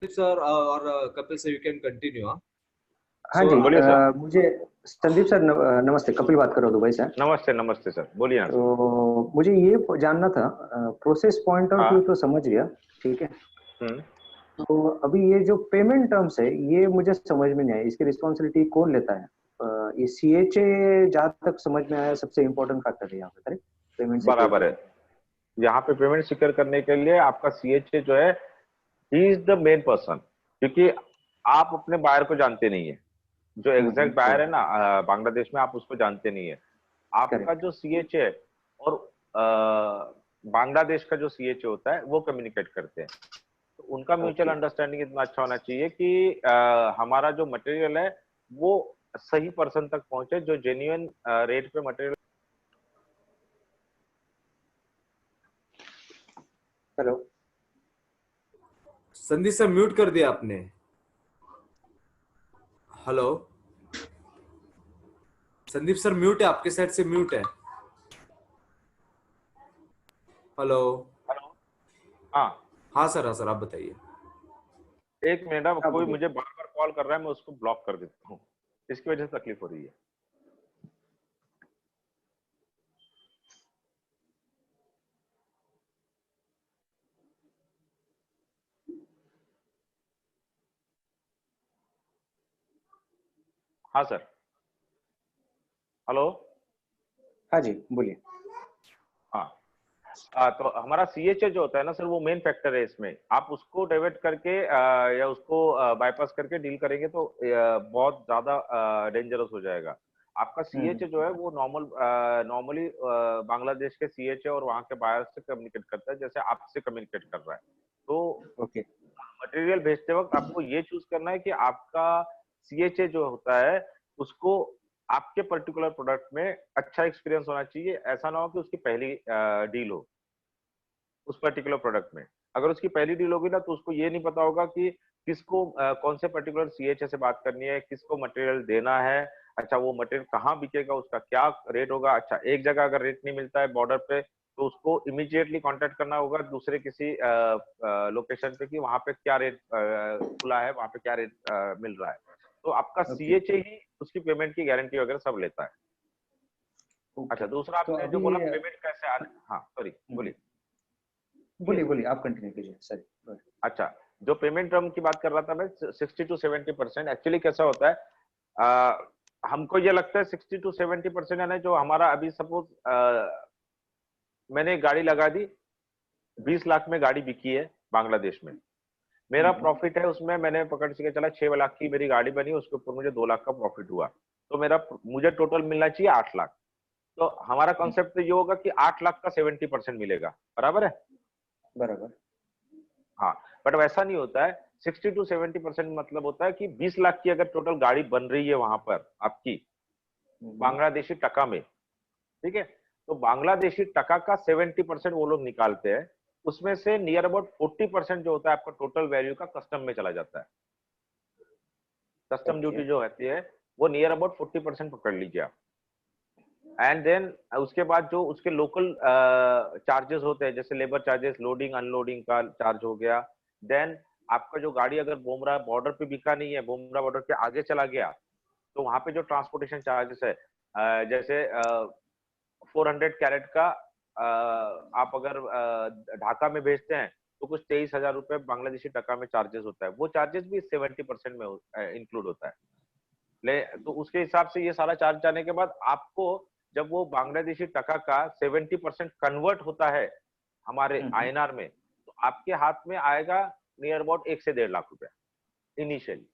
Sir और Kapil sir, you can continue. हाँ, हाँ जी, बोलिए सर। मुझे संदीप सर नमस्ते, कपिल बात कर रहा हूँ दुबई से। नमस्ते नमस्ते सर, बोलिए ना सर। तो मुझे ये जानना था, प्रोसेस पॉइंट ऑफ व्यू हाँ। तो समझ गया, ठीक है। हम्म। तो अभी ये जो पेमेंट टर्म्स है ये मुझे समझ में नहीं आया, इसकी रिस्पॉन्सिबिलिटी कौन लेता है? ये CHA जहाँ तक समझ में आया सबसे इम्पोर्टेंट फैक्टर है यहाँ पे, करेक्ट? पेमेंट सिक्योर बराबर करने है। में। यहाँ पे पेमेंट सिक्योर करने के लिए आपका सीएचए जो है, he is the main person, क्योंकि आप अपने बायर को जानते नहीं है। जो एग्जैक्ट बायर है करेक्ट ना बांग्लादेश में, आप उसको जानते नहीं है। आपका करेक्ट। जो सीएचए है और बांग्लादेश का जो सीएचए होता है वो कम्युनिकेट करते हैं। तो उनका म्यूचुअल ओके अंडरस्टैंडिंग इतना अच्छा होना चाहिए कि हमारा जो मटेरियल है वो सही पर्सन तक पहुंचे, जो जेन्युइन रेट पे material. Hello Sandeep sir mute कर दिया आपने। हेलो संदीप सर, म्यूट है, आपके साइड से म्यूट है। हेलो। हेलो। हाँ। हाँ सर, हाँ सर, आप बताइए। एक मिनट, अब हाँ कोई बोलिए। मुझे बार बार कॉल कर रहा है, मैं उसको ब्लॉक कर देता हूँ, इसकी वजह से तकलीफ हो रही है। हाँ सर। हेलो। हाँ जी बोलिए। हाँ। तो हमारा सीएचए जो होता है ना सर, वो मेन फैक्टर है इसमें। आप उसको डाइवर्ट करके या उसको बाईपास करके डील करेंगे तो बहुत ज्यादा डेंजरस हो जाएगा। आपका सीएचए जो है वो नॉर्मली बांग्लादेश के सीएचए और वहाँ के बायर से कम्युनिकेट करता है, जैसे आपसे कम्युनिकेट कर रहा है। तो ओके मटेरियल भेजते वक्त आपको ये चूज करना है कि आपका सीएचए जो होता है उसको आपके पर्टिकुलर प्रोडक्ट में अच्छा एक्सपीरियंस होना चाहिए। ऐसा ना हो कि उसकी पहली डील हो उस पर्टिकुलर प्रोडक्ट में। अगर उसकी पहली डील होगी ना तो उसको ये नहीं पता होगा कि किसको कौन से पर्टिकुलर सीएचए से बात करनी है, किसको मटेरियल देना है। अच्छा, वो मटेरियल कहाँ बिकेगा, उसका क्या रेट होगा। अच्छा, एक जगह अगर रेट नहीं मिलता है बॉर्डर पे, तो उसको इमीडिएटली कांटेक्ट करना होगा दूसरे किसी लोकेशन पे कि वहां पे क्या रेट खुला है, वहां पे क्या रेट मिल रहा है। तो आपका ओके सीएचए ही उसकी पेमेंट की गारंटी वगैरह सब लेता है। ओके। अच्छा, दूसरा तो आपने जो अभी बोला पेमेंट कैसे आने, हाँ सॉरी बोलिए। बोलिए बोलिए, आप कंटिन्यू कीजिए सर। अच्छा, जो पेमेंट टर्म की बात कर रहा था मैं, 60 to 70%। एक्चुअली कैसा होता है, हमको ये लगता है 60 to 70% है ना, जो हमारा अभी सपोज मैंने एक गाड़ी लगा दी, 20 लाख में गाड़ी बिकी है बांग्लादेश में। मेरा प्रॉफिट है उसमें, मैंने पकड़ के चला 6 लाख की मेरी गाड़ी बनी, उसके ऊपर मुझे 2 लाख का प्रॉफिट हुआ। तो मुझे टोटल मिलना चाहिए 8 लाख। तो हमारा कॉन्सेप्ट तो ये होगा कि 8 लाख का 70% मिलेगा, बराबर है। बराबर। हाँ, बट वैसा नहीं होता है। 60 to 70% मतलब होता है कि 20 लाख की अगर टोटल गाड़ी बन रही है वहां पर आपकी बांग्लादेशी टका में, ठीक है, तो बांग्लादेशी टका का 70% वो लोग निकालते हैं। उसमें से नियर अबाउट 40% जो होता है आपका टोटल वैल्यू का कस्टम में चला जाता है। कस्टम ओके ड्यूटी जो होती है वो नियर अबाउट 40% पकड़ लीजिए आप। एंड देन उसके बाद जो उसके लोकल चार्जेस होते हैं, जैसे लेबर चार्जेस, लोडिंग अनलोडिंग का चार्ज हो गया। देन आपका जो गाड़ी अगर बोमरा बॉर्डर पे बिका नहीं है, बोमरा बॉर्डर के आगे चला गया, तो वहां पे जो ट्रांसपोर्टेशन चार्जेस है, जैसे 400 कैरेट का आप अगर ढाका में भेजते हैं तो कुछ 23,000 रुपए बांग्लादेशी टका में चार्जेस होता है। वो चार्जेस भी 70% में इंक्लूड होता है। ले तो उसके हिसाब से ये सारा चार्ज जाने के बाद आपको, जब वो बांग्लादेशी टका का 70% कन्वर्ट होता है हमारे आईएनआर में, तो आपके हाथ में आएगा नियर अबाउट 1 से 1.5 लाख रुपया इनिशियली।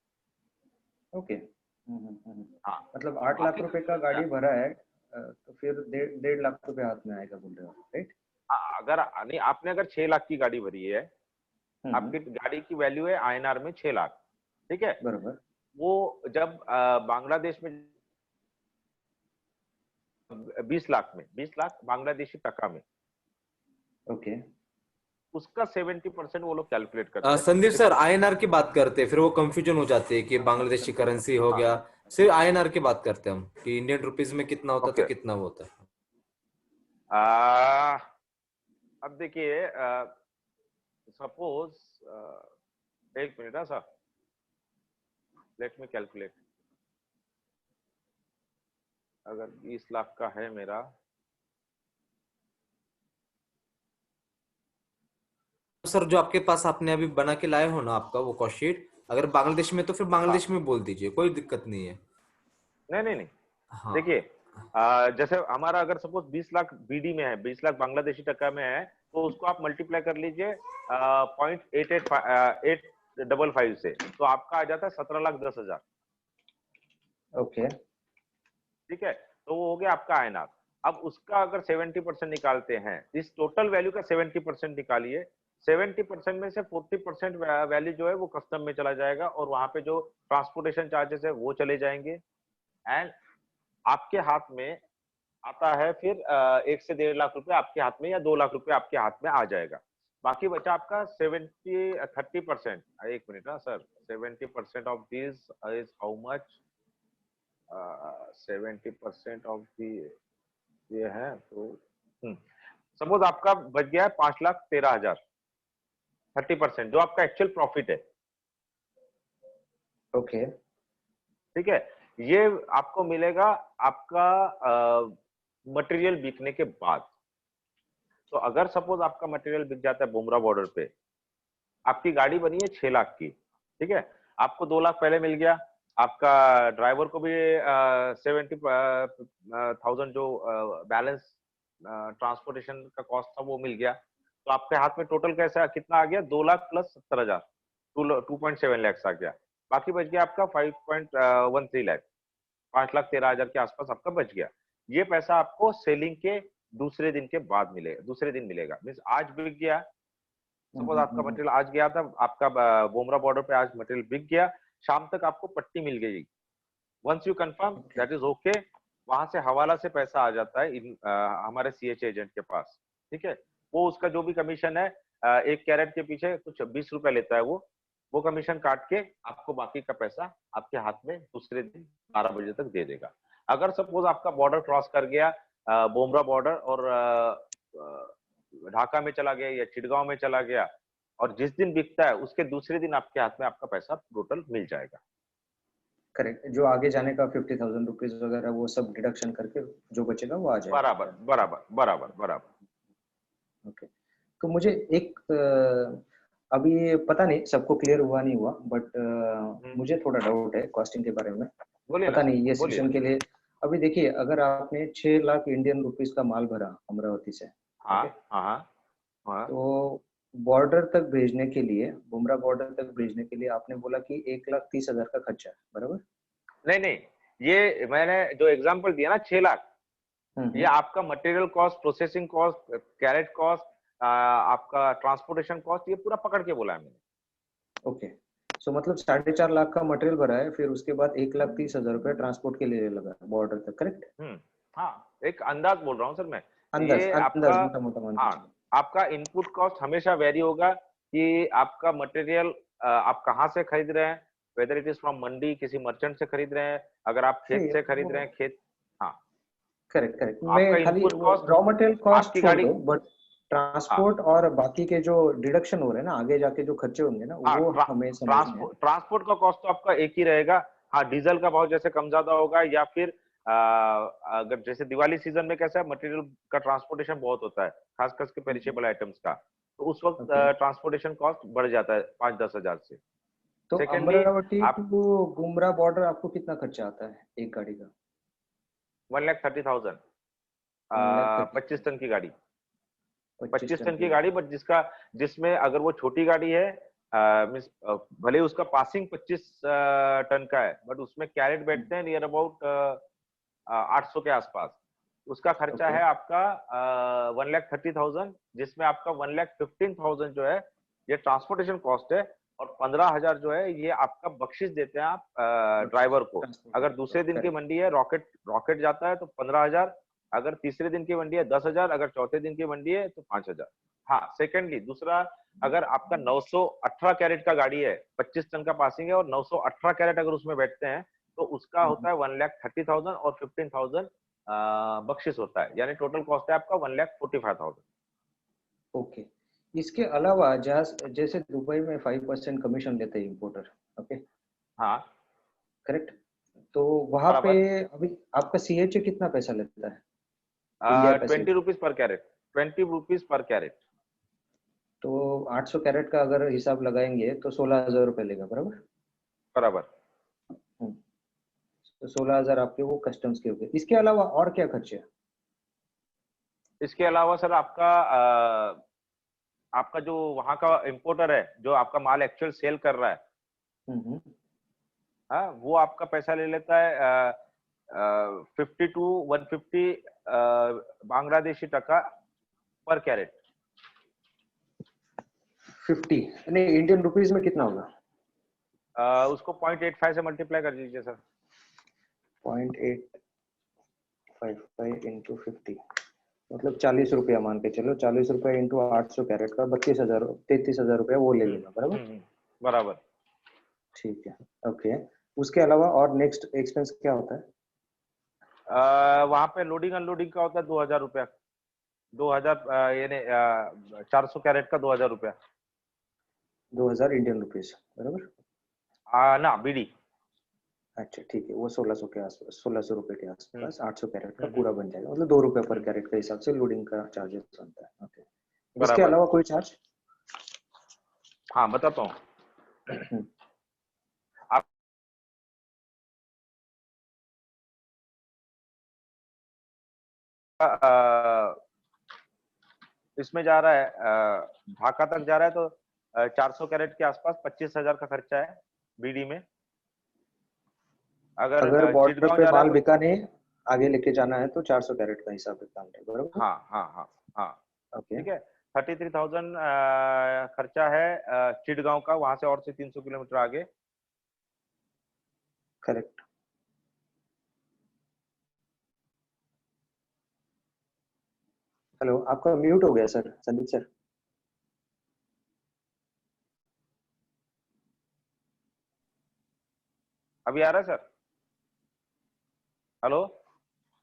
ओके। हाँ, मतलब तो 8 लाख बाकी रुपए का गाड़ी भरा है, तो फिर 1.5 लाख रुपए हाथ में आएगा बोल रहे हो, राइट? अगर नहीं, आपने अगर 6 लाख की गाड़ी भरी है, आपकी गाड़ी की वैल्यू है आईएनआर में 6 लाख, ठीक है। बराबर। वो जब बांग्लादेश में 20 लाख में, 20 लाख बांग्लादेशी टका में, ओके उसका 70% वो लोग कैलकुलेट करते हैं। संदीप सर, 60। आईएनआर की बात करते हैं, फिर वो कंफ्यूजन हो जाती है कि बांग्लादेशी करेंसी हो गया। सिर्फ आईएनआर की बात करते हैं हम कि इंडियन रुपीज में कितना होता है, ओके। तो कितना होता है। अब देखिए, सपोज एक minute sir, let me calculate. अगर 20 लाख का है मेरा, सर जो आपके पास आपने अभी बना के लाए हो ना आपका वो कॉस्ट शीट, अगर बांग्लादेश में तो फिर हाँ बांग्लादेश में बोल दीजिए, कोई दिक्कत नहीं है। नहीं नहीं नहीं, हाँ देखिए जैसे हमारा अगर सपोज 20 लाख बीडी में है, 20 लाख बांग्लादेशी टका में है, तो उसको आप मल्टीप्लाई कर लीजिए 0.855 से, तो आपका आ जाता है 17,10,000। ओके ठीक है, तो वो हो गया आपका आईएनआर। अब उसका अगर 70% निकालते हैं, इस टोटल वैल्यू का 70% निकालिए, 70% में से 40% वैल्यू जो है वो कस्टम में चला जाएगा, और वहां पे जो ट्रांसपोर्टेशन चार्जेस है वो चले जाएंगे, एंड आपके हाथ में आता है फिर 1 से 1.5 लाख रुपए आपके हाथ में, या 2 लाख रुपए आपके हाथ में आ जाएगा। बाकी बचा आपका 30%। एक मिनट ना sir, 70% of this is how much? 70% of the ये है, तो सपोज आपका बच गया है 5,13,000, 30% जो आपका एक्चुअल प्रॉफिट है। ओके ठीक है, ये आपको मिलेगा आपका मटेरियल बिकने के बाद। तो अगर सपोज आपका मटेरियल बिक जाता है बुमरा बॉर्डर पे, आपकी गाड़ी बनी है 6 लाख की, ठीक है, आपको 2 लाख पहले मिल गया, आपका ड्राइवर को भी 70,000 जो बैलेंस ट्रांसपोर्टेशन का कॉस्ट था वो मिल गया, तो आपके हाथ में टोटल कैसा कितना आ गया? 2 लाख प्लस 70,000, 2.7 लाख आ गया। बाकी बच गया आपका 5.13 लाख, 5,13,000 के आसपास आपका बच गया। ये पैसा आपको सेलिंग के दूसरे दिन के बाद मिलेगा, दूसरे दिन मिलेगा। मीन्स आज बिक गया, सपोज आपका मटेरियल आज गया था, आपका बोमरा बॉर्डर पे आज मटेरियल बिक गया, शाम तक आपको पट्टी मिल गई। Once you confirm that is okay, वहां से हवाला से पैसा आ जाता है हमारे सीएच एजेंट के पास। ठीक है, वो उसका जो भी कमीशन है, 1 कैरेट के पीछे कुछ 20 रुपए लेता है, वो कमीशन काट के आपको बाकी का पैसा आपके हाथ में दूसरे दिन 12 बजे तक दे देगा। अगर सपोज आपका बॉर्डर क्रॉस कर गया, बोमरा बॉर्डर, और ढाका में चला गया या चिटगांव में चला गया, और जिस दिन बिकता है उसके दूसरे दिन आपके हाथ में आपका पैसा टोटल मिल जाएगा। करेक्ट, जो आगे जाने का 50,000 रुपीज वगैरह वो सब डिडक्शन करके जो बचेगा वो आ जाएगा। बराबर बराबर बराबर बराबर। ओके, तो मुझे एक अभी पता नहीं सबको क्लियर हुआ नहीं हुआ, बट मुझे थोड़ा डाउट है कॉस्टिंग के बारे में। बोलिए पता ना, नहीं ये बोलिए सेशन ना। के लिए। अभी देखिए, अगर आपने 6 लाख इंडियन रुपीस का माल भरा अमरावती से, हाँ ओके, हाँ हाँ। तो बॉर्डर तक भेजने के लिए, बुमरा बॉर्डर तक भेजने के लिए आपने बोला कि 1,30,000 का खर्चा है, बराबर? नहीं नहीं, ये मैंने जो एग्जांपल दिया ना 6 लाख, ये हम्म। आपका material cost, processing cost, carat cost, आपका ट्रांसपोर्टेशन कॉस्ट, ये पूरा पकड़ के बोला है मैंने। ओके, सो मतलब 4.5 लाख का मटेरियल भरा है, फिर उसके बाद 1,30,000 रुपए ट्रांसपोर्ट के लिए लगा बॉर्डर तक, करेक्ट? हाँ, एक अंदाज बोल रहा हूँ सर मैं। अंदाज ये आपका, अंदाज मोटा मोटा मान के हाँ, चलो। आपका इनपुट कॉस्ट हमेशा वेरी होगा कि आपका मटेरियल आप कहाँ से खरीद रहे हैं, वेदर इट इज फ्रॉम मंडी, किसी मर्चेंट से खरीद रहे हैं, अगर आप खेत नहीं, से खरीद रहे वो हैं, खेत। हाँ, करेक्ट करेक्ट, आपका मैं खाली इनपुट वो कॉस्ट, रॉ मटेरियल कॉस्ट आपकी छोड़ गाड़ी। दो, बट हाँ ट्रांसपोर्ट और बाकी के जो डिडक्शन हो रहे हैं ना, आगे जाके जो खर्चे होंगे ना, हाँ, वो हमें समझने हैं। ट्रांसपोर्ट का कॉस्ट तो आपका एक ही रहेगा। हाँ, डीजल का भाव जैसे कम ज्यादा होगा, या फिर अगर जैसे दिवाली सीजन में कैसा है, मटेरियल का ट्रांसपोर्टेशन बहुत होता है, खास करके पेरिशेबल आइटम्स का, तो उस वक्त ओके, ट्रांसपोर्टेशन कॉस्ट बढ़ जाता है 5-10 हजार से। तो सेकेंडली, अमरावती आप टू गुमरा बॉर्डर आपको कितना खर्चा आता है एक गाड़ी का? 1,30,000, 25 1,30,000, टन की गाड़ी, 25 25 टन टन की की गाड़ी। गाड़ी, बट जिसमें अगर वो छोटी गाड़ी है, मीन्स भले उसका पासिंग 25 टन का है, बट उसमें कैरेट बैठते हैं नियर अबाउट 800 के आसपास। उसका खर्चा ओके, है आपका 1,30,000, जिसमें आपका 1,15,000 जो है ये ट्रांसपोर्टेशन कॉस्ट है, और 15,000 जो है ये आपका बख्शिश देते हैं आप ड्राइवर को। अगर दूसरे दिन की करेक्ट। मंडी है, रॉकेट जाता है तो 15,000, अगर तीसरे दिन की मंडी है 10,000, अगर चौथे दिन की मंडी है तो 5,000। हाँ, सेकेंडली दूसरा, अगर आपका 918 कैरेट का गाड़ी है, 25 टन का पासिंग है, और 918 कैरेट अगर उसमें बैठते हैं, तो उसका होता है 1,30,000, और 15,000 बख्शिश होता है, यानी टोटल कॉस्ट है आपका 1,45,000। ओके, इसके अलावा जैसे दुबई में 5% कमीशन लेते हैं इंपोर्टर, ओके, हाँ करेक्ट? तो वहां पे बराबर। अभी आपका सीएचए कितना पैसा लेता है इंडिया पैसे? 20 rupees per carat, 20 rupees per carat. तो 800 कैरेट का अगर हिसाब लगाएंगे तो 16,000 रुपये लेगा, बराबर? बराबर। हम्म, तो 16,000 आपके वो कस्टम्स के हो गए। इसके अलावा और क्या खर्चे हैं? इसके अलावा सर आपका जो वहां का इंपोर्टर है, जो आपका माल एक्चुअल सेल कर रहा है, हम्म, हाँ, वो आपका पैसा ले लेता है 50 to 150 बांग्लादेशी टका पर कैरेट। 50 नहीं, इंडियन रुपीज में कितना होगा? उसको 0.85 से मल्टीप्लाई कर दीजिए सर। 0.855 इंटू 50, मतलब 40 रुपया मान के चलो। 40 रुपया इंटू 800 कैरेट का 33,000 रुपया वो ले लेगा, बराबर? बराबर। ठीक है, ओके। उसके अलावा और नेक्स्ट एक्सपेंस क्या होता है? वहां पे लोडिंग अनलोडिंग का होता है 2,000 रुपया। 2,000 यानी 400 कैरेट का 2,000 रुपया। 2,000 इंडियन रुपीज, बराबर? ना बीडी। अच्छा ठीक है, वो 1600 के आसपास, 1600 रुपए के आसपास 800 कैरेट का हम्म, पूरा बन जाएगा, मतलब 2 रुपए पर कैरेट के हिसाब से लोडिंग का चार्जेस बनता है, ओके। इसके बराबर। अलावा कोई चार्ज? हाँ बताता हूँ। हम्म, आप इसमें जा रहा है ढाका तक जा रहा है तो 400 कैरेट के आसपास 25,000 का खर्चा है बीडी में। अगर अगर बॉर्डर चिटगांव पे जा रहा है माल तो बिका नहीं, आगे लेके जाना है तो 400 कैरेट का हिसाब काम है, बराबर? हाँ हाँ हाँ हाँ ओके, ठीक है। 33,000 खर्चा है चिटगांव का, वहां से और से 300 किलोमीटर आगे। करेक्ट। हेलो, आपका म्यूट हो गया सर, संदीप सर। अभी आ रहा है सर? हेलो।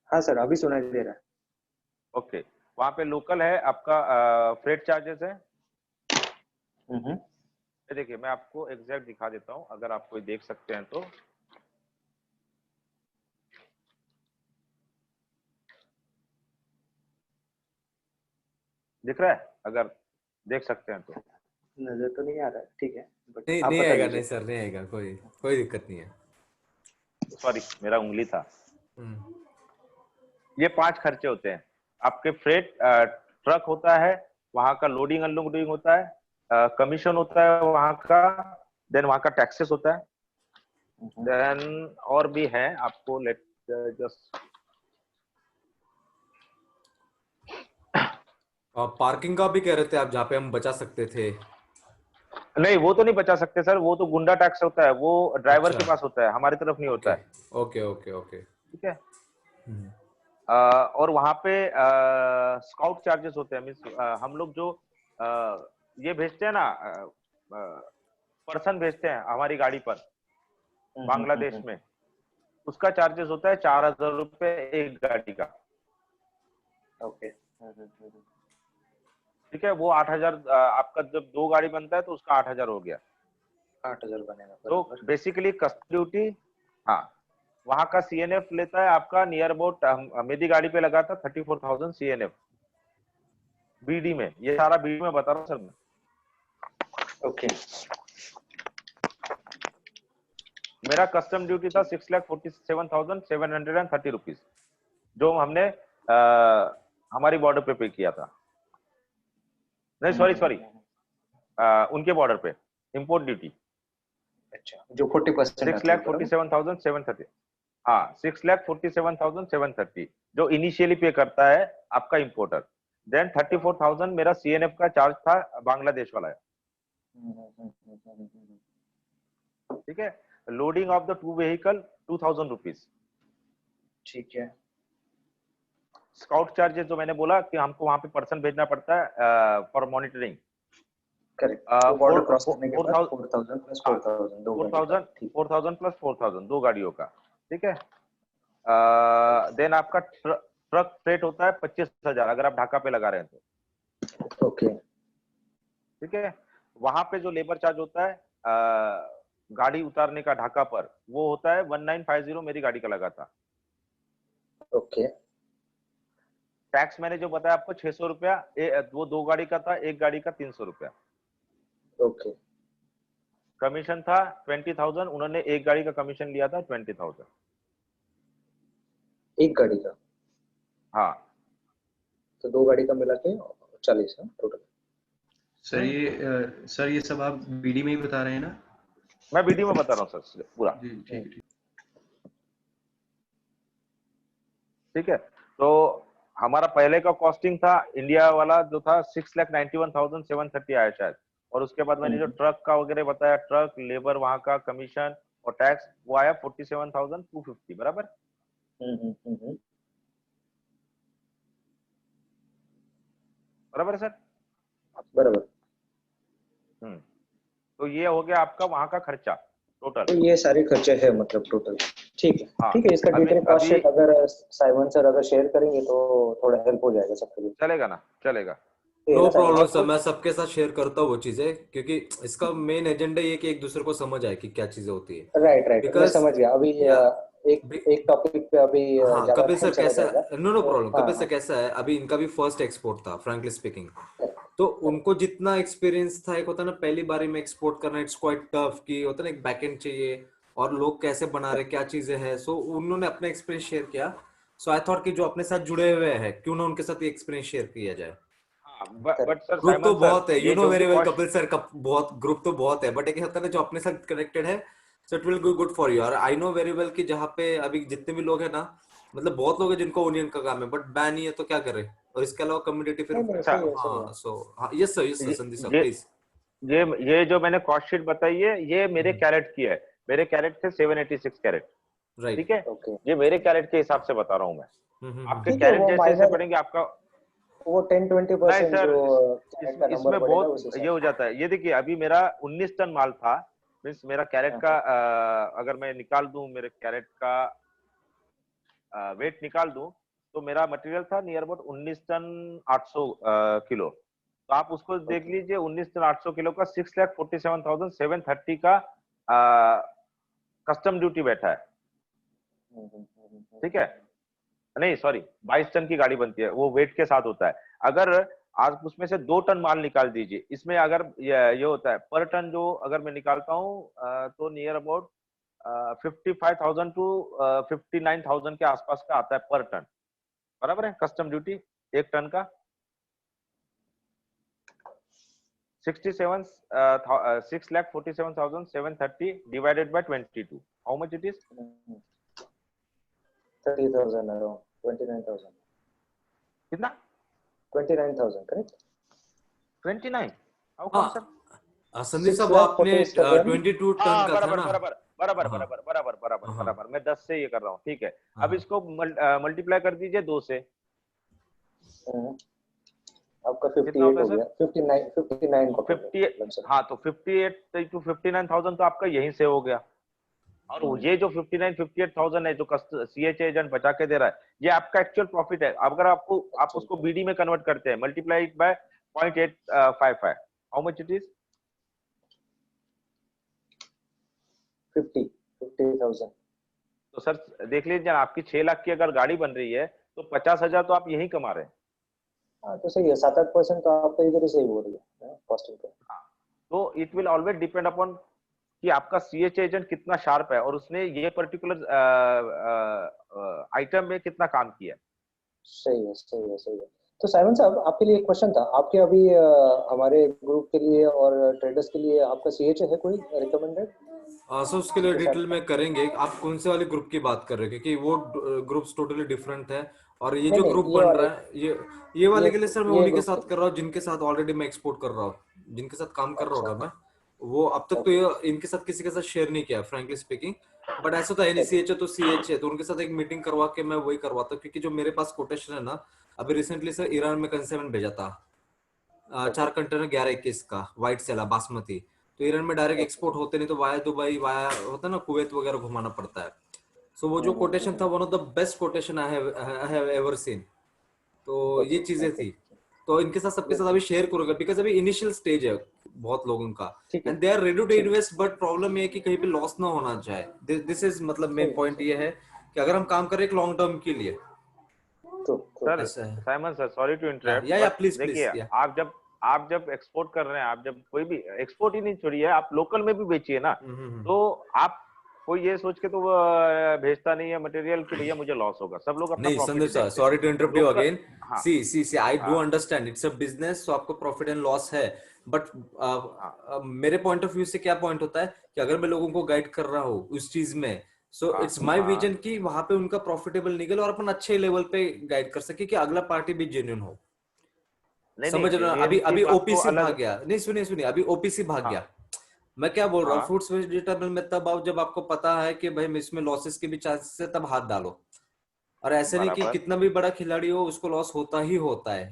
हाँ सर, अभी सुनाई दे रहा है। ओके। वहां पे लोकल है आपका फ्रेट चार्जेस है। हम्म, ये देखिए मैं आपको एग्जैक्ट दिखा देता हूँ, अगर आप कोई देख सकते हैं तो। दिख रहा है? अगर देख सकते हैं तो। नजर तो नहीं आ रहा है, ठीक है, बट नहीं आप नहीं बता आएगा, नहीं दीजिए। सर, नहीं आएगा, कोई कोई दिक्कत नहीं है। सॉरी मेरा उंगली था। हम्म। ये 5 खर्चे होते हैं आपके। फ्रेट ट्रक होता है, वहां का लोडिंग अनलोडिंग होता है, कमीशन होता है वहां का, देन वहां का टैक्सेस होता है, देन और भी है आपको। लेट जस्ट पार्किंग का भी कह रहे थे आप, जहाँ पे हम बचा सकते थे। नहीं, वो तो नहीं बचा सकते सर, वो तो गुंडा टैक्स होता है, वो ड्राइवर अच्छा। के पास होता है, हमारी तरफ नहीं होता ओके है। Okay okay okay. ठीक है। हम्म। और वहां पे स्काउट चार्जेस होते हैं। मीन्स हम लोग जो ये भेजते हैं ना, पर्सन भेजते हैं हमारी गाड़ी पर बांग्लादेश में, उसका चार्जेस होता है 4,000 रुपए एक गाड़ी का। ओके, ठीक है। वो 8,000 आपका जब 2 गाड़ी बनता है तो उसका 8,000 हो गया। 8,000 बनेगा, तो बराबर? बेसिकली कस्टम ड्यूटी, हाँ, वहां का सीएनएफ लेता है आपका नियर अबाउट, मेरी गाड़ी पे लगा था 34,000 सीएनएफ बीडी में। ये सारा बीडी में बता रहा हूँ सर मैं। ओके, मेरा कस्टम ड्यूटी था 6,47,730 रुपीज, जो हमने हमारी बॉर्डर पे किया था। नहीं सॉरी सॉरी, उनके बॉर्डर पे इंपोर्ट ड्यूटी अच्छा, जो 40% आती है, बराबर? 6,47,730। हाँ 6,47,730 जो इनिशियली पे करता है आपका इंपोर्टर। देन 34,000 मेरा सीएनएफ का चार्ज था, बांग्लादेश वाला है। ठीक है। Loading of the 2 vehicle 2,000 rupees. ठीक है, स्काउट चार्जेस जो मैंने बोला कि हमको वहां पे पर्सन भेजना पड़ता है फॉर मॉनिटरिंग। करेक्ट। वो बॉर्डर क्रॉस करने के बाद 4,000 प्लस 4,000 दो गाड़ी का, 4,000 ठीक। 4,000 प्लस 4,000 2 गाड़ियों का। ठीक है। देन आपका ट्रक फ्रेट होता है 25,000 अगर आप ढाका पे लगा रहे हैं तो। ओके, ठीक है। वहां पे जो लेबर चार्ज होता है गाड़ी उतारने का ढाका पर, वो होता है 1950 मेरी गाड़ी का लगा था। ओके टैक्स मैंने जो बताया आपको 600 रुपया, वो 2 गाड़ी का था, 1 गाड़ी का 300 रुपया। ओके कमीशन था 20,000, उन्होंने 1 गाड़ी का कमीशन लिया था 20,000। एक गाड़ी का, हाँ तो 2 गाड़ी का मिला के 40 है टोटल। सर ये सब आप बीडी में ही बता रहे हैं ना? मैं वीडियो में बता रहा हूँ सर पूरा। जी ठीक ठीक। ठीक है, तो हमारा पहले का कॉस्टिंग था इंडिया वाला जो था 6,91,730 आया शायद, और उसके बाद मैंने जो ट्रक का वगैरह बताया, ट्रक, लेबर, वहां का कमीशन और टैक्स, वो आया 47,250 बराबर। बराबर है सर? बराबर। तो ये हो गया आपका वहां का खर्चा टोटल। तो ये सारे खर्चे है मतलब टोटल। ठीक है हाँ, ठीक है, इसका डिटेल कॉस्ट शीट अगर साइमन सर अगर शेयर करेंगे तो थोड़ा हेल्प हो जाएगा सबके लिए। चलेगा ना? चलेगा, नो प्रॉब्लम सर, मैं सबके साथ शेयर करता हूँ वो चीजें, क्योंकि इसका मेन एजेंडा ये कि एक दूसरे को समझ आए कि क्या चीजें होती है। राइट राइट, मैं समझ गया। अभी एक टॉपिक पे अभी हाँ, ज्यादा कपिल सर चला कैसा, जाएगा। No problem. हाँ, कपिल सर कैसा है, अभी इनका भी फर्स्ट एक्सपोर्ट था फ्रैंकली स्पीकिंग, तो उनको जितना एक्सपीरियंस था, एक होता है ना पहली बारी में एक्सपोर्ट करना, इट्स क्वाइट टफ, कि होता है ना एक बैकएंड चाहिए और लोग कैसे बना रहे, क्या चीजें हैं। सो उन्होंने अपना एक्सपीरियंस शेयर किया। सो आई थॉट कि जो अपने साथ जुड़े हुए हैं, क्यों ना उनके साथ ये एक्सपीरियंस शेयर किया जाए। बट सर ग्रुप तो साइमन बहुत सर, है, यू ये नो जो वेरी भी वेल कॉस्ट, कपिल सर का, बहुत ग्रुप तो बहुत है, बट एक होता है ना जो अपने साथ कनेक्टेड है, सो it will go good for you. और आई नो वेरी वेल कि जहाँ पे अभी जितने भी लोग हैं ना, मतलब बहुत लोग हैं जिनको ओनियन का काम है, बट बैन ही है तो क्या करे, और इसके अलावा कम्युनिटी फिर अच्छा हाँ। सो हाँ, यस सर संदीप सर ये प्लीज। ये जो मैंने कॉस्ट शीट बताई है, ये मेरे कैरेट की है। मेरे कैरेट थे 786 कैरेट, राइट। ठीक है। ये मेरे कैरेट के हिसाब से बता रहा हूँ मैं। आपके ठीक है, कैरेट वो जैसे जैसे माइनर पड़ेंगे आपका, वो 10-20% नहीं सर, जो कैरेट का नंबर इसमें बढ़ेगा बहुत उस हिसाब ये हो जाता है। ये देखिए, अभी मेरा 19 टन माल था, मीन्स मेरा कैरेट का अगर मैं निकाल दूं, मेरे कैरेट का वेट निकाल दूं, तो मेरा मटेरियल था नियर अबाउट 19 टन 800 किलो। तो आप उसको देख लीजिए, 19 टन 800 किलो का 6,47,730 का कस्टम ड्यूटी बैठा है, ठीक है। नहीं सॉरी, 22 टन की गाड़ी बनती है, वो वेट के साथ होता है। अगर आज उसमें से 2 टन माल निकाल दीजिए, इसमें अगर ये होता है पर टन, जो अगर मैं निकालता हूँ तो नियर अबाउट 55,000 टू 59,000 के आसपास का आता है पर टन, बराबर है। कस्टम ड्यूटी 1 टन का 6,47,730 divided by 22, how much it is? 30,000 around 29,000। कितना? 29,000 correct? 29? How come sir? Sandeep साहब आपने 22 टन का था ना? बराबर बराबर बराबर बराबर बराबर बराबर, मैं 10 से ये कर रहा हूँ, ठीक है। अब इसको मल्टीप्लाई कर दीजिए 2 से। आपका 58 हो गया, 59 को 58, हाँ, तो 58 to 59,000 तो आपका यहीं से हो गया। और ये जो 58,000 है जो सीएच एजेंट बचा के दे रहा है, ये आपका एक्चुअल प्रॉफिट है। अगर आप उसको बीडी में कन्वर्ट करते हैं, multiply it by 0.855, how much it is? 50,000। तो सर देख लीजिए, आपकी 6 लाख की अगर गाड़ी बन रही है, तो 50,000 तो आप यहीं कमा रहे हैं। हाँ तो सही है, 7-8% तो आपका इधर ही सही हो रही है कॉस्टिंग पे। तो it will always depend upon कि आपका सीएच एजेंट कितना शार्प है और उसने ये पर्टिकुलर आइटम में कितना काम किया। सही है सही है सही है। तो साइमन साहब, आपके लिए एक क्वेश्चन था। आपके अभी हमारे ग्रुप के लिए और ट्रेडर्स के लिए आपका सीएच है कोई रिकमेंडेड? सो उसके लिए डिटेल में करेंगे। आप कौन से वाले ग्रुप की बात कर रहे हैं, क्योंकि वो ग्रुप्स टोटली डिफरेंट है, और ये जो ग्रुप बन रहा है, ये वाले के लिए सर मैं उन्हीं के साथ कर रहा हूँ जिनके साथ ऑलरेडी मैं एक्सपोर्ट कर रहा हूँ, जिनके साथ काम कर रहा हूँ मैं। वो अब तक तो ये इनके साथ किसी के साथ शेयर नहीं किया फ्रैंकली स्पीकिंग, बट ऐसा तो है नहीं, सीएच है तो सीएच है, तो उनके साथ एक मीटिंग करवा के मैं वही करवाता हूँ। क्योंकि जो मेरे पास कोटेशन है ना, अभी रिसेंटली सर ईरान में कंसाइनमेंट भेजा था 4 कंटेनर 11-21 का व्हाइट सेला बासमती, तो ईरान में डायरेक्ट एक्सपोर्ट होते नहीं, तो वाया दुबई, वाया होता है ना कुवैत वगैरह घुमाना पड़ता है। सो वो जो कोटेशन था, one of the best quotation I have ever seen. तो ये चीजें थी। तो इनके साथ सबके साथ अभी शेयर करूंगा बिकॉज अभी इनिशियल स्टेज है बहुत लोगों का ठीक है and they are ready to invest but problem ये है कि कहीं पे लॉस ना होना चाहिए दिस इज मतलब मेन पॉइंट ये है कि अगर हम काम कर रहे हैं एक लॉन्ग टर्म के लिए तो सर ऐसा है Simon sir sorry to interrupt या बट प्लीज प्लीज देखिए या आप जब एक्सपोर्ट कर रहे हैं, आप जब कोई भी एक्सपोर्ट ही नहीं छोड़िए, आप लोकल में भी बेचिए ना, तो आप कोई ये सोच के तो वो भेजता नहीं है मटेरियल कि भैया मुझे लॉस होगा, सब लोग अपना नहीं प्रॉफिट संदीप सर देखते हैं sorry to interrupt you local. Again हाँ सी आई डू हाँ understand it's a business so आपको प्रॉफिट एंड लॉस है बट हाँ मेरे पॉइंट ऑफ व्यू से क्या पॉइंट होता है कि अगर मैं लोगों को गाइड कर रहा हूँ उस चीज में सो हाँ इट्स माय हाँ विजन कि वहां पे उनका प्रॉफिटेबल निकले और अपन अच्छे लेवल पे गाइड कर सके कि अगला पार्टी भी जेन्युइन हो नहीं नहीं, समझ रहे हो ना? अभी जेन्युइन की अभी बात तो ओपीसी भाग अलग। गया नहीं सुनिए सुनिए अभी ओपीसी भाग हाँ गया मैं क्या बोल रहा हूँ हाँ फ्रूट्स वेजिटेबल में तब आप जब आपको पता है कि भाई इसमें लॉसेस के भी चांसेस है तब हाथ डालो और ऐसे नहीं कि बराबर। कितना भी बड़ा खिलाड़ी हो उसको लॉस होता ही होता है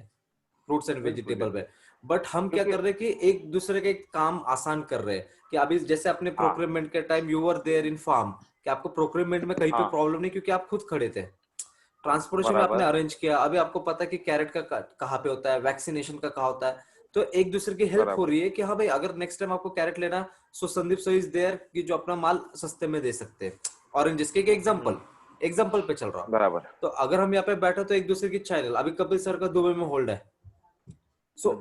फ्रूट्स एंड बिल्कुल वेजिटेबल में बिल्कुल। बट हम क्या क्योंकि कर रहे हैं कि एक दूसरे के काम आसान कर रहे हैं कि अभी जैसे अपने हाँ प्रोक्योरमेंट के time you were there in farm कि आपको प्रोक्योरमेंट में कहीं पे हाँ प्रॉब्लम नहीं क्योंकि आप खुद खड़े थे ट्रांसपोर्टेशन में आपने बराबर। अरेंज किया अभी आपको पता है कि कैरेट का कहाँ पे होता है वैक्सीनेशन का कहाँ होता है तो एक दूसरे की हेल्प हो बराबर। रही है कि हाँ भाई अगर नेक्स्ट टाइम आपको कैरेट लेना सो संदीप सो इज देयर कि जो अपना माल सस्ते में दे सकते हैं ऑरेंज के एग्जाम्पल एग्जाम्पल पे चल रहा हूँ बराबर। तो अगर हम यहाँ पे बैठे तो एक दूसरे की चैनल अभी कपिल सर का दुबई में होल्ड है सो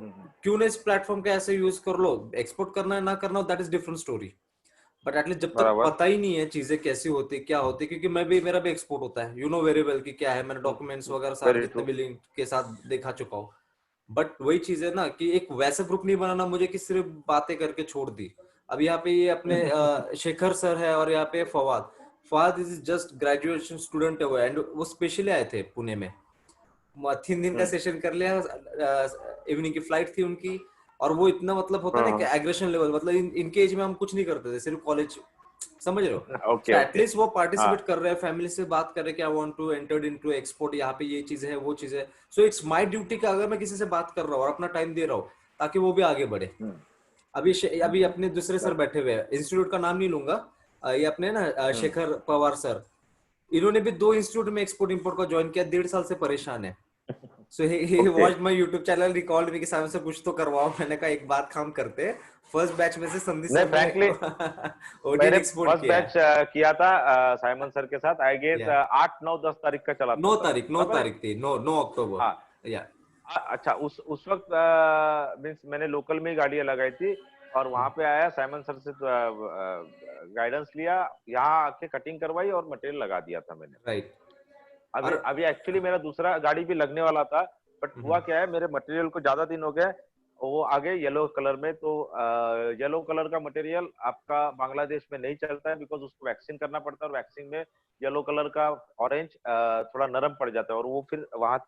क्यों ना इस प्लेटफॉर्म का ऐसे यूज कर लो एक्सपोर्ट करना है ना करना that is different story but at least जब तक बराबर। पता ही नहीं है चीजें कैसी होती क्या होती क्योंकि मेरा भी एक्सपोर्ट होता है यू नो वेरी वेल कि क्या है मैंने डॉक्यूमेंट्स वगैरह सारे वेरी जितने ट्रू। भी लिंक के साथ देखा चुका हूँ बट वही चीज है ना कि एक वैसा ग्रुप नहीं बनाना मुझे कि सिर्फ बातें करके छोड़ दी अब यहाँ पे ये अपने शेखर सर है और यहाँ पे Fawad Fawad is just graduation student है वो एंड वो स्पेशली आए थे पुणे में 3 दिन का सेशन कर लिया इवनिंग की फ्लाइट थी उनकी और वो इतना मतलब होता है ना कि एग्रेशन लेवल मतलब इनके एज में हम कुछ नहीं करते थे सिर्फ कॉलेज समझ रहे हो ओके तो ओके। एटलीस्ट वो हाँ पार्टिसिपेट कर रहे हैं फैमिली से बात कर रहे हैं कि I want to enter into export यहाँ पे ये चीज है वो चीज है सो इट्स माय ड्यूटी कि अगर मैं किसी से बात कर रहा हूँ और अपना टाइम दे रहा हूँ ताकि वो भी आगे बढ़े अभी अपने दूसरे सर बैठे हुए हैं इंस्टीट्यूट का नाम नहीं लूंगा ये अपने ना शेखर पवार सर इन्होंने भी 2 इंस्टीट्यूट में एक्सपोर्ट इंपोर्ट का ज्वाइन किया 1.5 साल से परेशान है सो ही okay. Watched my YouTube channel record में कि सामने से कुछ तो करवाओ मैंने कहा एक बात काम करते हैं फर्स्ट बैच में से संदीप नहीं सर फ्रैंकली ने ओडीएन मैंने एक्सपोर्ट फर्स्ट किया बैच किया था साइमन सर के साथ, आई गेस या 8 9 10 तारीख का चला था 9 तब, तारीख 9 बराबर है। तारीख थी 9 अक्टूबर हाँ या अच्छा, उस वक्त मीन्स मैंने लोकल में ही गाड़ियां लगाई थी और वहां पे आया साइमन सर से गाइडेंस लिया, यहाँ आके कटिंग करवाई और मटेरियल लगा दिया था मैंने। राइट अभी और अभी एक्चुअली मेरा दूसरा गाड़ी भी लगने वाला था, बट हुआ क्या है, मेरे मटेरियल को ज्यादा दिन हो गए, वो आगे येलो कलर में, तो येलो कलर का मटेरियल आपका बांग्लादेश में नहीं चलता है बिकॉज उसको वैक्सीन करना पड़ता है और वैक्सीन में येलो कलर का ऑरेंज थोड़ा नरम पड़ जाता है और वो फिर वहां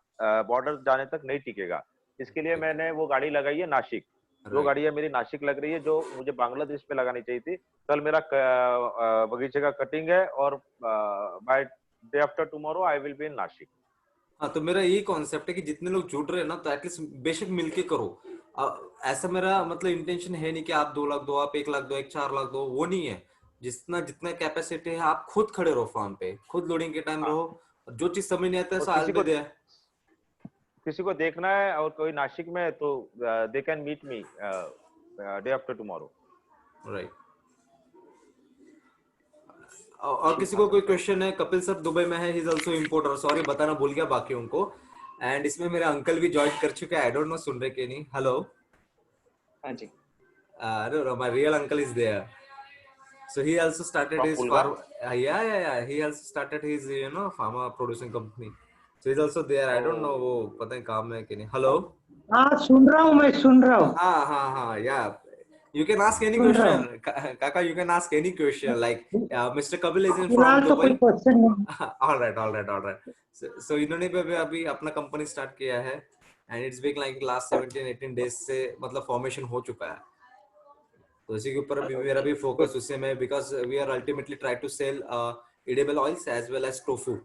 बॉर्डर जाने तक नहीं टिकेगा। इसके लिए मैंने वो गाड़ी लगाई है नासिक। दो गाड़ियां मेरी नासिक लग रही है जो मुझे बांग्लादेश में लगानी चाहिए थी। कल मेरा बगीचे का कटिंग है और by day after tomorrow I will be in Nashik. हाँ तो मेरा यही कॉन्सेप्ट है कि जितने लोग जुड़ रहे हैं ना तो एटलीस्ट बेशक मिलके करो ऐसा मेरा मतलब इंटेंशन है नहीं कि आप 2 लाख दो आप 1 लाख दो 4 लाख दो वो नहीं है जितना जितना कैपेसिटी है आप खुद खड़े रहो फार्म पे खुद लोडिंग के टाइम हाँ रहो जो चीज समझ नहीं आता है और साल में दे किसी को देखना है और कोई नासिक में है तो they can meet me day after tomorrow. Right और किसी को कोई क्वेश्चन है कपिल सर दुबई में है he is also importer sorry बताना भूल गया बाकियों को एंड इसमें मेरे अंकल भी ज्वाइन कर चुके हैं आई डोंट नो सुन रहे कि नहीं हेलो हाँ जी no my real uncle is there so he also started From his Pulga? farm yeah he also started his pharma producing company so he's also there I don't know वो पता नहीं काम है कि नहीं हेलो हाँ सुन रहा हूँ मैं सुन रहा हूँ हाँ yeah you can ask any सुन रहा question Kaka you can ask any question like Mr. Kapil is in from फिलहाल तो कोई Dubai क्वेश्चन नहीं। all right so इन्होंने भी अभी अपना कंपनी स्टार्ट किया है and it's been like last 17-18 days से मतलब फॉर्मेशन हो चुका है तो इसी के ऊपर अभी मेरा भी फोकस उसी में because we are ultimately try to sell edible oils as well as tofu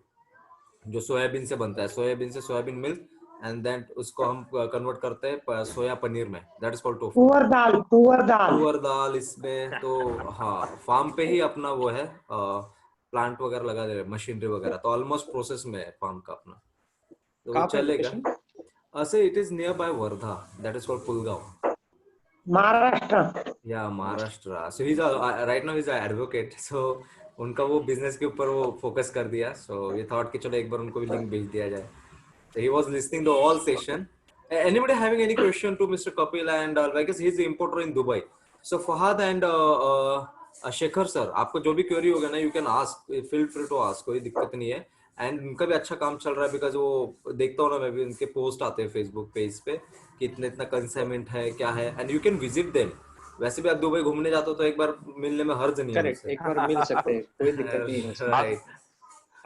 जो सोयाबीन से बनता है सोयाबीन से सोयाबीन मिल्क एंड देन उसको हम कन्वर्ट करते हैं सोया पनीर में दैट इज कॉल्ड टोफू तुअर दाल इसमें तो हाँ फार्म पे ही अपना वो है प्लांट वगैरह लगा दे रहे मशीनरी वगैरह तो ऑलमोस्ट प्रोसेस में है फार्म का अपना तो वो चलेगा So it is nearby Wardha. That is called Pulgaon. Maharashtra. Yeah, Maharashtra. So he's right now he's an advocate. So उनका वो business के ऊपर वो focus कर दिया. So we thought कि चलो एक बार उनको भी link भेज दिया जाए. So he was listening to all session. Anybody having any question to Mr. Kapil and I guess he's the importer in Dubai. So Fahad and Shekhar sir, आपको जो भी query होगा ना, you can ask. Feel free to ask. कोई दिक्कत नहीं है. And उनका भी अच्छा काम चल रहा है बिकॉज वो देखता हूँ ना मैं भी, उनके पोस्ट आते हैं फेसबुक पेज पे कि इतना कंसाइनमेंट है क्या है, and you can visit them. वैसे भी आप दुबई घूमने जाते हो तो एक बार मिलने में हर्ज नहीं है. करेक्ट, एक बार मिल सकते हैं, कोई दिक्कत नहीं है. राइट.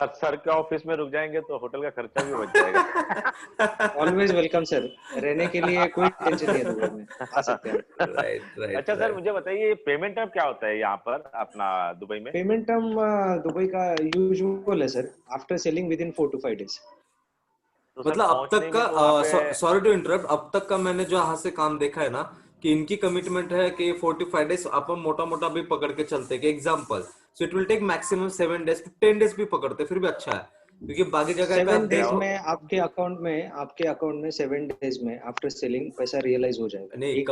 सर के ऑफिस में रुक जाएंगे तो होटल का खर्चा भी बच जाएगा. ऑलवेज वेलकम सर, रहने के लिए कोई टेंशन नहीं है, दुबई में आ सकते हैं. Right right. अच्छा सर, मुझे बताइए पेमेंट टर्म क्या होता है यहाँ पर अपना दुबई में? पेमेंट टर्म दुबई का यूजुअल है sir, after selling with in 4 to 5 days. मतलब अब तक का, सॉरी टू इंटरप्ट, अब तक का मैंने जो यहाँ से काम देखा है ना कि इनकी कमिटमेंट है कि 45 days अपन मोटा मोटा भी पकड़ के चलते हैं. Example, so it will take maximum 7 days to 10 days भी पकड़ते फिर भी अच्छा है, क्योंकि बाकी जगह 7 days में आपके अकाउंट में 7 days में आफ्टर सेलिंग पैसा रियलाइज हो जाएगा. नहीं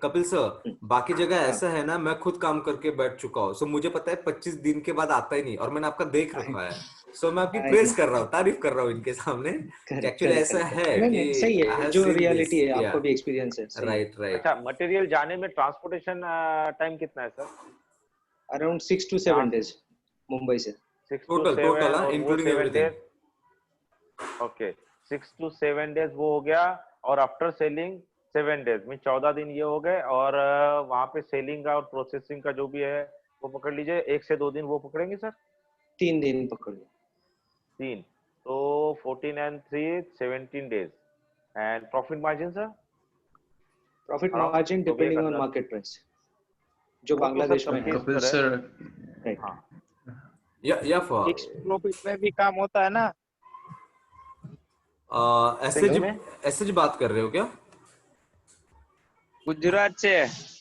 कपिल सर, बाकी जगह ऐसा है ना, मैं खुद काम करके बैठ चुका हूँ, सो मुझे पता है 25 दिन के बाद आता ही नहीं, और मैंने आपका देख रखा है. सो मैं आपकी प्रेज कर रहा हूँ, तारीफ कर रहा हूँ इनके सामने. एक्चुअली ऐसा है कि सही है, जो रियलिटी है, आपको भी एक्सपीरियंस है. Right right. अच्छा, मटेरियल जाने में ट्रांसपोर्टेशन टाइम कितना है sir? Around 6 to 7 days Mumbai से. Total including everything. Okay, 6 to 7 days वो हो गया, और आफ्टर सेलिंग 7 days में 14 दिन ये हो गए, और वहां पे सेलिंग का और प्रोसेसिंग का जो भी है वो पकड़ लीजिए 1 से 2 दिन वो पकड़ेंगे सर. 3 दिन पकड़ लो. 3, तो 14 and 3 17 days. And profit margin sir? Profit margin depending on market price जो बांग्लादेश में है. Kapil sir, right. या फॉर फिक्स प्रॉफिट में भी काम होता है ना? ऐसे बात कर रहे हो क्या? गुजरात से.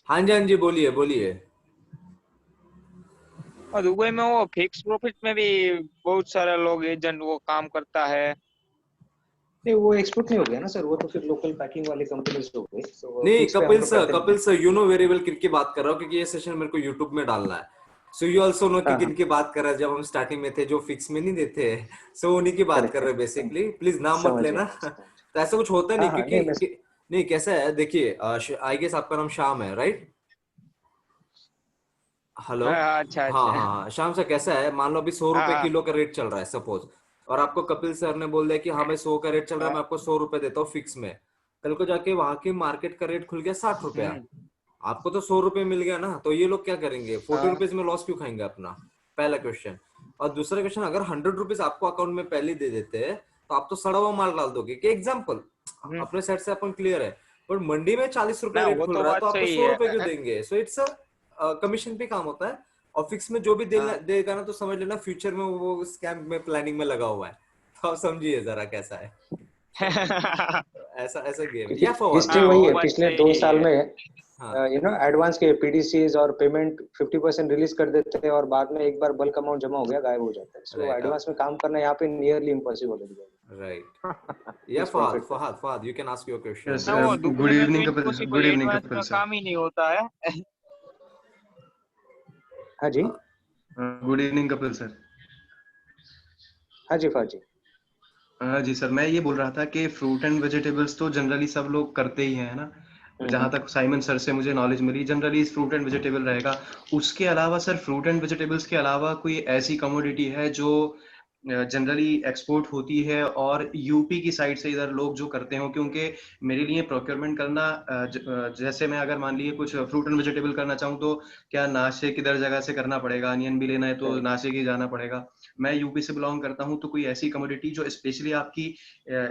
हाँ जी बोलिए बोलिए. और दुबई में वो फिक्स प्रॉफिट में भी बहुत सारे लोग एजेंट वो काम करता है. नहीं, वो एक्सपोर्ट नहीं हो गया ना सर, वो तो फिर लोकल पैकिंग वाली कंपनीज हो गई. नहीं Kapil sir you know very well किन की बात कर रहा हूँ, क्योंकि ये सेशन मेरे को यूट्यूब में डालना है. सो यू आल्सो नो कि किन की बात कर रहा है. जब हम स्टार्टिंग में थे जो फिक्स में नहीं देते, सो उन्हीं की बात कर रहे हैं बेसिकली. प्लीज नाम मत लेना. तो ऐसा कुछ होता नहीं, क्योंकि नहीं कैसा है देखिए, आई गेस आपका नाम श्याम है राइट? हेलो. अच्छा. हाँ श्याम सर कैसा है? मान लो अभी 100 रुपए किलो का रेट चल रहा है सपोज, और आपको कपिल सर ने बोल दिया कि हाँ मैं 100 का रेट चल रहा है, मैं आपको 100 रुपए देता हूँ फिक्स में. कल को जाके वहां की मार्केट का रेट खुल गया 60 रुपया, आपको तो 100 रुपए मिल गया ना, तो ये लोग क्या करेंगे? 40 रुपीज में लॉस क्यों खाएंगे अपना? पहला क्वेश्चन. और दूसरा क्वेश्चन, अगर 100 रुपीज आपको अकाउंट में पहले दे देते हैं तो आप तो सड़ा हुआ माल डाल दोगे. कि एग्जाम्पल अपने साइड से अपन क्लियर है, पर मंडी में 40 रुपए रेट खुल रहा है तो आपको 100 रुपए क्यों देंगे? सो इट्स कमीशन पे काम होता है, और फिक्स में जो भी देगा ना तो समझ लेना फ्यूचर में वो स्कैम में प्लानिंग में लगा हुआ है. तो आप समझिए जरा कैसा है. ऐसा गेम है. हिस्ट्री वही है पिछले 2 साल में. यू नो एडवांस के पीडीसीज और पेमेंट 50% रिलीज कर देते हैं, और बाद में एक बार बल्क अमाउंट जमा हो गया गायब हो जाता है. सो एडवांस में काम करना यहाँ पे नियरली इम्पॉसिबल है. राइट. या Fahad you can ask your question. Good evening Kapil sir. काम ही नहीं होता है. हाँ जी. Good evening Kapil sir. हाँ जी फहद जी. जी सर, मैं ये बोल रहा था कि फ्रूट एंड वेजिटेबल्स तो जनरली सब लोग करते ही हैं ना. जहां तक साइमन सर से मुझे नॉलेज मिली, जनरली फ्रूट एंड वेजिटेबल रहेगा. उसके अलावा सर, फ्रूट एंड वेजिटेबल्स के अलावा कोई ऐसी कमोडिटी है जो जनरली एक्सपोर्ट होती है और यूपी की साइड से इधर लोग जो करते हो? क्योंकि मेरे लिए प्रोक्योरमेंट करना, जैसे मैं अगर मान लीजिए कुछ फ्रूट एंड वेजिटेबल करना चाहूँ तो क्या नासिक किधर जगह से करना पड़ेगा? अनियन भी लेना है तो नासिक ही जाना पड़ेगा. मैं यूपी से बिलोंग करता हूँ, तो कोई ऐसी कमोडिटी जो स्पेशली आपकी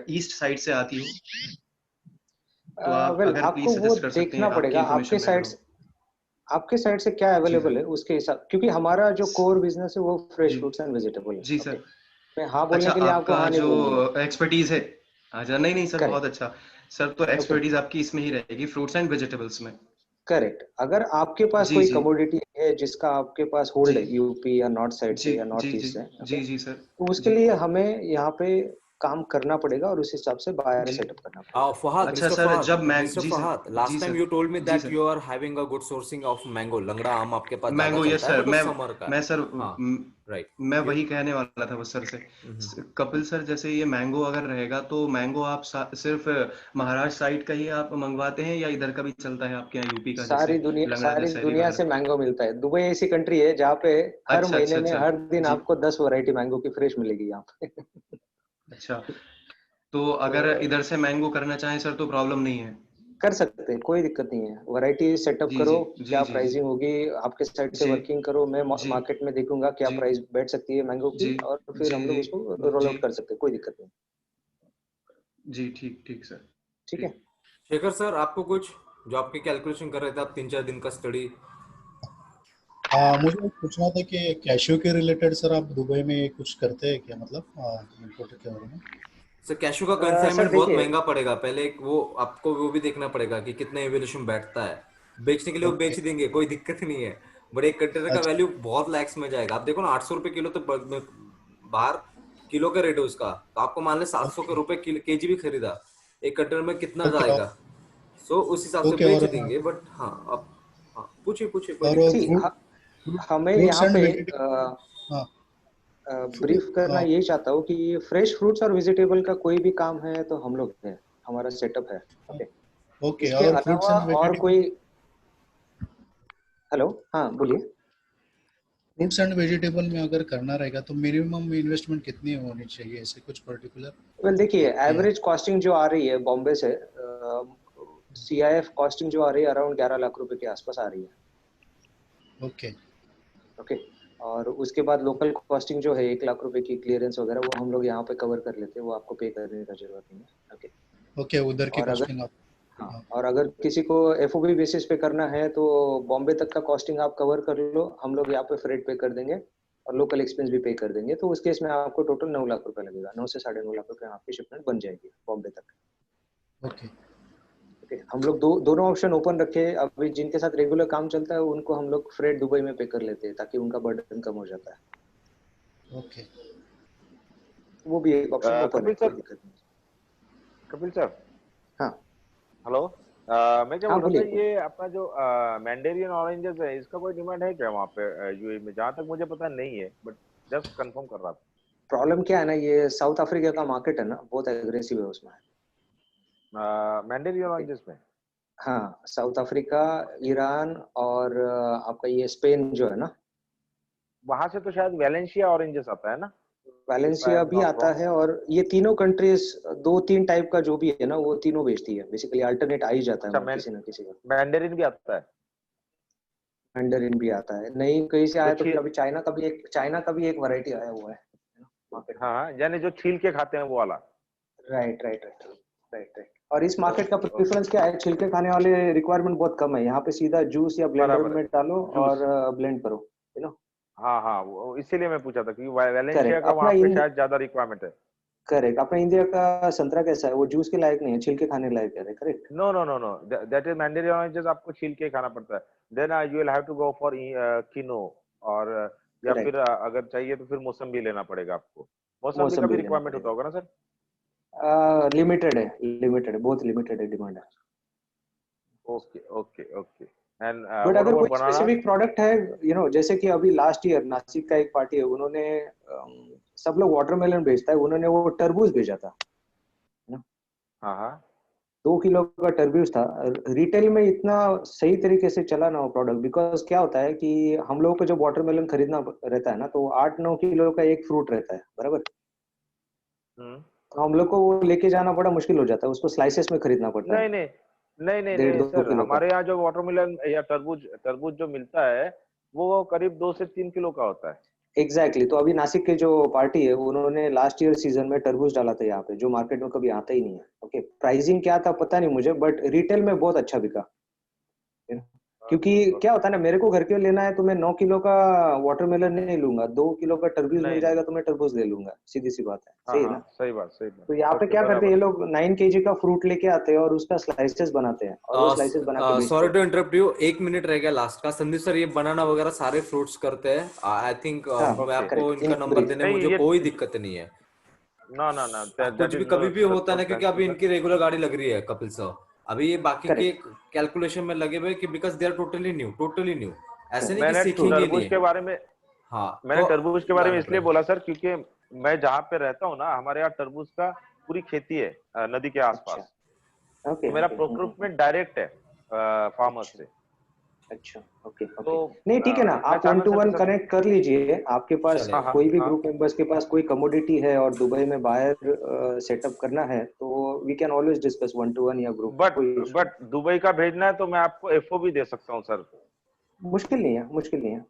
ईस्ट साइड से आती हो तो आप अगर प्लीज सजेस्ट कर सकते हैं. देखना पड़ेगा आपके साइड से क्या अवेलेबल है उसके हिसाब, क्योंकि हमारा जो कोर बिजनेस है वो फ्रेश फ्रूट्स एंड वेजिटेबल है. जी सर. मैं हाँ बोलने के लिए आपको हाँ नहीं बोलूंगा. जो एक्सपर्टीज है, अच्छा नहीं सर, बहुत अच्छा सर. तो एक्सपर्टीज आपकी इसमें ही रहेगी, फ्रूट्स एंड वेजिटेबल्स में. करेक्ट. अगर आपके पास कोई कमोडिटी है जिसका आपके पास होल्ड है यूपी या नॉर्थ साइड से या नॉर्थ ईस्ट से, जी सर, तो उसके लिए हमें यहाँ पे काम करना पड़ेगा और उस हिसाब से बायर सेटअप करना पड़ेगा। फहद, अच्छा Mr. सर, Fahad, जब Mr. Ji Fahad, sir, last ji time sir, you told me ji that sir, you are having a good sourcing of mango. लंगड़ा आम आपके पास ज्यादा मैंगो, यस चलता है, सर, but वो समर का मैं है। सर हाँ, राइट। मैं वही कहने वाला था बस सर से। कपिल सर, जैसे ये मैंगो अगर रहेगा तो मैंगो आप सिर्फ महाराष्ट्र साइड का ही आप मंगवाते हैं या इधर का भी चलता है आपके यहाँ यूपी का, जैसे लंगड़ा सारी दशहरी दुनिया वगैरह? से मैंगो मिलता है। दुबई ऐसी कंट्री है जहाँ पे हर अच्छा महीने अच्छा में अच्छा, हर दिन जी, आपको 10 वैरायटी मैंगो की फ्रेश मिलेगी यहाँ पे। अच्छा। तो अगर तो इधर से मैंगो करना चाहें सर तो प्रॉब्लम नहीं है? कर सकते हैं, कोई दिक्कत नहीं है। वैरायटी सेटअप जी करो, जी जी क्या जी जी प्राइसिंग होगी आपके साइड से जी वर्किंग करो, मैं जी मार्केट में देखूंगा क्या जी प्राइस बैठ सकती है मैंगो जी की, और फिर जी हम लोग जी उसको रोल जी आउट कर सकते हैं, कोई दिक्कत नहीं। जी, ठीक ठीक सर, ठीक है। ठीक। शेखर सर, आपको कुछ, जो आपके कैलकुलेशन कर रहे थे आप 3-4 दिन का स्टडी? मुझे पूछना था कि कैशियो के रिलेटेड सर आप दुबई में कुछ करते हैं क्या, मतलब इम्पोर्ट के बारे में? सर कैशू का सर कंसाइनमेंट बहुत देखिए, महंगा पड़ेगा। पहले एक वो आपको वो भी देखना पड़ेगा कि कितना एवेल्यूशन बैठता है। बेचने के लिए वो ओके। बेच देंगे, कोई दिक्कत नहीं है, बट एक कंटेनर का अच्छा। वैल्यू बहुत लैक्स में जाएगा। आप देखो ना, 800 रुपए किलो तो बाहर किलो का रेट है उसका, तो आपको मान ले 700 के ओके। रुपए केजी भी खरीदा, एक कंटेनर में कितना ओके। जाएगा? सो उस हिसाब से ओके। बेच देंगे। बट हाँ, अब हाँ, पूछिए पूछिए, कोई और दिक्कत सी नहीं है। हमें फ्रूट्स यहाँ एंड पे वेजिटेबल। हाँ। ब्रीफ करना यही चाहता हूँ कि फ्रेश फ्रूट्स और वेजिटेबल का कोई भी काम है तो हम लोग हैं, हमारा सेटअप है। ओके। ओके। इसके और फ्रूट्स अलावा एंड और वेजिटेबल, कोई, हेलो, हाँ बोलिए। फ्रूट्स एंड वेजिटेबल में अगर करना रहेगा तो मिनिमम इन्वेस्टमेंट कितनी होनी चाहिए, ऐसे कुछ पर्टिकुलर? वेल देखिए, या एवरेज कॉस्टिंग जो आ रही है बॉम्बे से, CIF कॉस्टिंग जो आ रही है अराउंड 11 लाख रुपए के आसपास आ रही है। ओके। ओके। और उसके बाद लोकल कॉस्टिंग जो है 1 लाख रुपए की क्लियरेंस वगैरह, वो हम लोग यहाँ पे कवर कर लेते हैं, वो आपको पे करने का जरूरत नहीं है। ओके। ओके, उधर की और अगर, कॉस्टिंग आप। हाँ, हाँ। और अगर किसी को FOB बेसिस पे करना है तो बॉम्बे तक का कॉस्टिंग आप कवर कर लो, हम लोग यहाँ पे फ्रेट पे कर देंगे और लोकल एक्सपेंस भी पे कर देंगे। तो उस केस में आपको टोटल 9 लाख रुपए लगेगा, 9 से 9.5 लाख रुपए आपकी शिपमेंट बन जाएगी बॉम्बे तक। ओके। ओके। हम लोग दोनों ऑप्शन ओपन रखे। अभी जिनके साथ रेगुलर काम चलता है उनको हम लोग फ्रेट दुबई में पे कर लेते हैं ताकि उनका बर्डन कम हो जाता है। ओके। वो भी एक ऑप्शन ओपन है, कपिल कोई सर, दिक्कत नहीं। कपिल सर, हाँ हेलो। मैं क्या हाँ, बोल रहा था, बोलिए। ये अपना जो मैंडेरियन ऑरेंजेस है, इसका कोई डिमांड है क्या वहाँ पे यूएई में? जहाँ तक मुझे पता नहीं है, बट जस्ट कंफर्म कर रहा था। प्रॉब्लम क्या है ना, ये साउथ अफ्रीका का मार्केट है ना, बहुत एग्रेसिव है उसमें। मैंडेरियन ऑरेंजेस में? हाँ, साउथ अफ्रीका, ईरान और आपका ये स्पेन जो है ना, वहां से तो शायद वैलेंशिया ऑरेंजेस आता है ना, इफ आई वैलेंसिया एम भी नॉट आता रॉन्ग। है। और ये तीनों कंट्रीज 2-3 टाइप का जो भी है ना, वो तीनों बेचती है। बेसिकली अल्टरनेट आ ही जाता है अच्छा, वहाँ किसी ना किसी का। मैंडेरिन भी आता है? मैंडरिन भी आता है, नहीं कहीं से जो आया तो फिर छील, अभी चाइना का भी एक वैरायटी आया हुआ है मार्केट में। हाँ, यानी जो छील के खाते हैं वो वाला। Right right right right right. और इस मार्केट का ओके ओके, प्रेफरेंस क्या है, छिलके खाने वाले रिक्वायरमेंट बहुत कम है यहाँ पे, सीधा जूस या ब्लेंडर बराबर है, में डालो जूस। और ब्लेंड करो, यू नो। हाँ हाँ, वो इसीलिए मैं पूछा था क्योंकि वैलेंशिया करेक्ट। का वहाँ पे शायद ज्यादा रिक्वायरमेंट है। करेक्ट, अपना इंडिया का संतरा कैसा है, वो जूस के लायक नहीं है, छिलके खाने लायक है। Correct. No no no no, that is mandarin oranges, आपको छील के खाना पड़ता है। Then you will have to go for kinnow, और या फिर करेक्ट। अगर चाहिए तो फिर मौसम्बी लेना पड़ेगा आपको। मौसम्बी का भी मौसम्बी लेना रिक्वायरमेंट होता पड़ेगा। होगा ना सर? लिमिटेड है, लिमिटेड है, बहुत लिमिटेड है डिमांड है। Okay okay okay. And but what अगर अबाउट कोई बनाना? स्पेसिफिक प्रोडक्ट है, जैसे कि अभी लास्ट ईयर नासिक का एक पार्टी है, उन्होंने सब लोग वाटरमेलन बेचता है, उन्होंने वो तरबूज भेजा था ना। हाँ हाँ। 2 किलो का तरबूज था। रिटेल में इतना सही तरीके से चला ना वो प्रोडक्ट, बिकॉज क्या होता है कि हम लोगों को जब वाटरमेलन खरीदना रहता है ना, तो 8-9 किलो का एक फ्रूट रहता है, बराबर। हम्म। तो हम लोग को वो लेके जाना बड़ा मुश्किल हो जाता है, उसको स्लाइसेस में खरीदना पड़ता है, नहीं नहीं नहीं नहीं डेढ़ नहीं दो सर, किलो का। हमारे यहाँ जो वाटरमेलन या तरबूज तरबूज जो मिलता है वो करीब 2 से 3 किलो का होता है। एग्जैक्टली। तो अभी नासिक के जो पार्टी है, उन्होंने लास्ट ईयर सीजन में तरबूज डाला था यहाँ पे, जो मार्केट में कभी आता ही नहीं है। ओके, प्राइसिंग क्या था पता नहीं मुझे, बट रिटेल में बहुत अच्छा बिका। क्योंकि क्या होता है ना, मेरे को घर के लिए लेना है तो मैं 9 किलो का वाटरमेलन नहीं लूंगा, 2 किलो का तरबूज मिल नहीं नहीं, जाएगा तो मैं तरबूज ले लूंगा, सीधी सी बात है, हाँ सही है हाँ, ना। सही बात सही बात। तो यहाँ पे ओके, क्या करते हैं ये बराबर। लोग, 9 kg का फ्रूट लेके आते हैं और उसका स्लाइसेस बनाते हैं और वो स्लाइसेस बना के बेचते सॉरी हैं। टू इंटरप्ट यू, 1 मिनट रह गया लास्ट का। संदीप सर, ये बनाना वगैरह सारे फ्रूट्स करते हैं, आई थिंक। हाँ मैं ओके, आपको करेक्ट, इन इनका नंबर ब्रीफ। देने में नहीं मुझे ये कोई दिक्कत नहीं है। ना ना ना, कुछ भी कभी भी होता है ना, क्योंकि अभी इनकी रेगुलर गाड़ी लग रही है कपिल सर, अभी ये बाकी के कैलकुलेशन में लगे हुए कि because they are totally new, ऐसे नहीं कि मैंने सीखेंगे तरबूज नहीं। के बारे में हाँ, मैंने तो तरबूज के बारे में इसलिए बोला सर, क्योंकि मैं जहाँ पे रहता हूँ ना, हमारे यहाँ तरबूज का पूरी खेती है नदी के आसपास। ओके, तो मेरा प्रोक्यूरमेंट डायरेक्ट है फार्मर से। अच्छा, ओके ओके। तो नहीं ठीक है ना, मैं आप चाहना 1 to 1 सर, कनेक्ट कर लीजिए। आपके पास चलेगा। कोई भी हाँ। ग्रुप मेंबर्स के पास कोई कमोडिटी है और दुबई में बायर सेटअप करना है, तो we can always discuss 1 to 1 या ग्रुप, कोई इशू बट दुबई का भेजना है तो मैं आपको एफओ भी दे सकता हूँ सर। मुश्किल नहीं है, मुश्किल नहीं है।